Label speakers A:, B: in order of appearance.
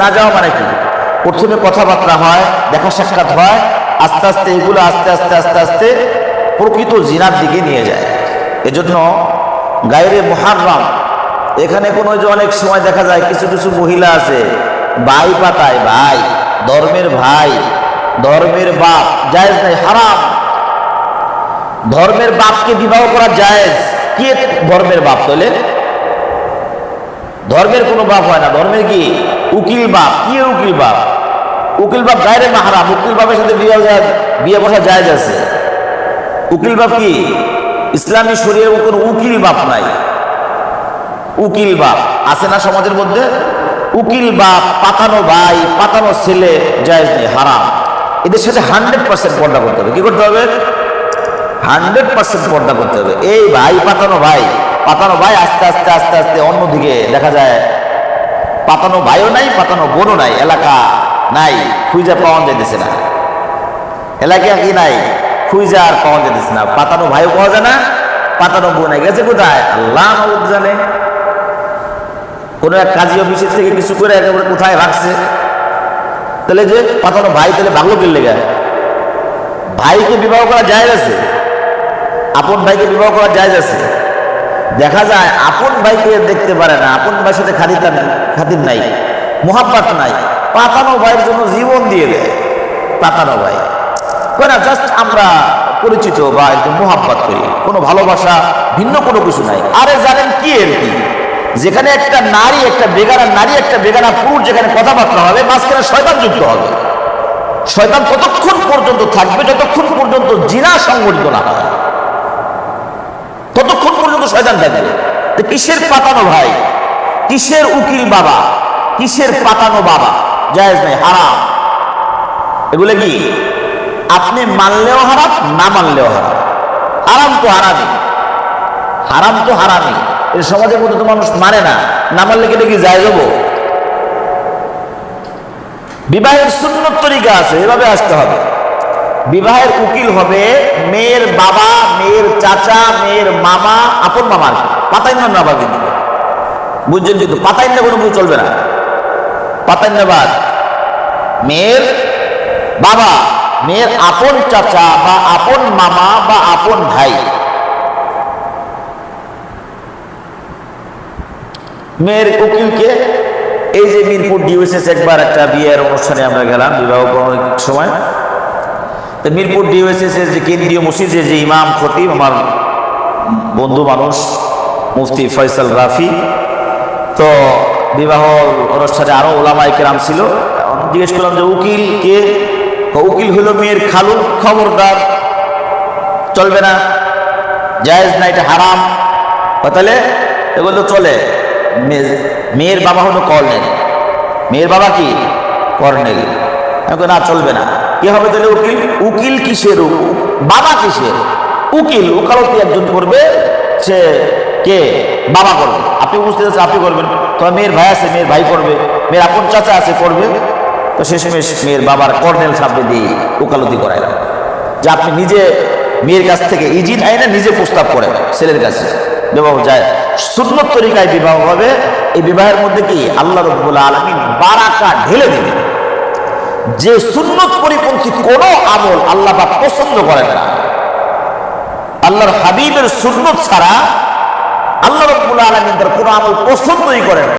A: না যাওয়া মানে কি? প্রথমে কথাবার্তা হয়, দেখা সাক্ষাৎ হয়, আস্তে আস্তে এগুলো আস্তে আস্তে আস্তে আস্তে প্রকৃত জিনার দিকে নিয়ে যায়। এজন্য গায়রে মুহাররম, এখানে কোনো যে অনেক সময় দেখা যায় কিছু কিছু মহিলা আছে ভাই পাতায়, ভাই ধর্মের ভাই, ধর্মের বাপ, জায়েজ নাই, হারাম। ধর্মের বাপকে বিবাহ করা জায়েজ। কে ধর্মের বাপ? তাহলে ধর্মের কোনো বাপ হয় না। ধর্মের কি? উকিল বাপ। কি উকিল বাপ? উকিল বাপ গায়রে মাহরাম। উকিল বাপের সাথে বিয়ে বসা জায়েজ আছে। উকিল বাপ কি? ইসলামী শরীয়তের কোনো উকিল বাপ নাই। উকিল বাপ আছে না সমাজের মধ্যে? উকিল বাপ, পাতানো ভাই, পাতানো ছেলে জায়েজ নেই, হারাম। এদের সাথে 100% পর্দা করতে হবে। কি করতে হবে? 100% পর্দা করতে হবে। এই ভাই পাতানো ভাই, পাতানো ভাই আস্তে আস্তে আস্তে আস্তে অন্যদিকে দেখা যায় পাতানো ভাইও নাই, পাতানো বোনও নাই, এলাকা নাই, খুঁজে পাওয়া যাইতেছে না। এলাকা কি নাই, খুঁজে আর পাওয়া যাইতেছে না। পাতানো ভাইও পাওয়া যায় না, পাতানো বোন গেছে কোথায় আল্লাহ জানে। কোন এক কাজী অফিসের থেকে কিছু করে একেবারে কোথায় রাখছে। তাহলে যে পাতানো ভাই তাহলে ভাগলো কি লেগে? ভাইকে বিবাহ করা জায়েজ আছে, আপন ভাইকে বিবাহ করা জায়েজ আছে। দেখা যায় আপন ভাইকে দেখতে পারে না, আপন ভাইয়ের সাথে খাতির নাই, মোহাব্বত নাই, পাতানো ভাইয়ের জন্য জীবন দিয়ে দেয়। পাতানো ভাই না, জাস্ট আমরা পরিচিত বা একটু মোহাব্বত করি, কোনো ভালোবাসা ভিন্ন কোনো কিছু নাই। আরে জানেন কি এর কি? যেখানে একটা নারী, একটা বেগানা নারী, একটা বেগানা পুরুষ যেখানে কথাবার্তা হবে, মাঝখানে শয়তান যুক্ত হবে। শয়তান ততক্ষণ পর্যন্ত থাকবে যতক্ষণ পর্যন্ত জিনা সংগঠিত না হয়, ততক্ষণ পর্যন্ত শয়তান থাকবে। কিসের পাতানো ভাই, কিসের উকিল বাবা, কিসের পাতানো বাবা? জায়েজ নাই, হারাম। এগুলো কি আপনি মানলেও হারাম, না মানলেও হারাম। হারাম তো হারামই, হারাম তো হারামই। এই সমাজের মধ্যে তো মানুষ মানে না, না মানলে কি দেখি জায়েজ হবো? বিবাহের সুন্নত তরিকা আছে, এভাবে আসতে হবে। বিবাহের উকিল হবে মেয়ের বাবা, মেয়ের চাচা, মেয়ের মামা, আপন মামার পাতাইন না বাবা। কিন্তু বুঝছেন, কিন্তু পাতাইন না কোনো কিছু চলবে না। পাতাইন না বাদ মেয়ের বাবা, মেয়ের আপন চাচা বা আপন মামা বা আপন ভাই। মেয়ের উকিলকে এই যে মিরপুর ডিওএসএস একবার একটা বিয়ের অনুষ্ঠানে আমরা গেলাম, বিবাহ সময়। তো মিরপুর ডিওএসএস এর যে কেন্দ্রীয় মসজিদের যে ইমাম খতিব, আমার বন্ধু মানুষ, মুফতি ফয়সাল রাফি, তো বিবাহ অনুষ্ঠানে আরো ওলামায়ে কেরাম ছিল। জিজ্ঞেস করলাম যে উকিল কে? উকিল হলো মেয়ের খালু। খবরদার, চলবে না, জায়েজ না, এটা হারাম। তাহলে এগুলো চলে। মেয়ের বাবা হলো কর্নেল, মেয়ের বাবা কি? কর্নেল। না, চলবে না। কি হবে তাহলে? উকিল। উকিল কিসের? বাবা কিসের? উকিল ওকালতি একজন করবে, সে কে? বাবা করবে। আপনি বুঝতে চাচ্ছেন আপনি করবেন, তোমার মেয়ের ভাই আছে, মেয়ের ভাই করবে, মেয়ের আপন চাচা আছে, করবে। তো শেষমেশ মেয়ের বাবার কর্নেল সামনে দিয়ে ওকালতি করাইলাম যে আপনি নিজে মেয়ের কাছ থেকে ইজিন আইনে নিজে প্রস্তাব করেন ছেলের কাছে, বিবাহ যায়। সুন্নত তরিকায় বিবাহ হবে। এই বিবাহের মধ্যে কি আল্লাহ রাব্বুল আলামিন বারাকা ঢেলে দিবেন। যে সুন্নত পরিপন্থী কোন আমল আল্লাহ পাক পছন্দ করেন না। আল্লাহর হাবিবের সুন্নত ছাড়া আল্লাহ রাব্বুল আলামিন তার কোন আমল পছন্দই করেন না।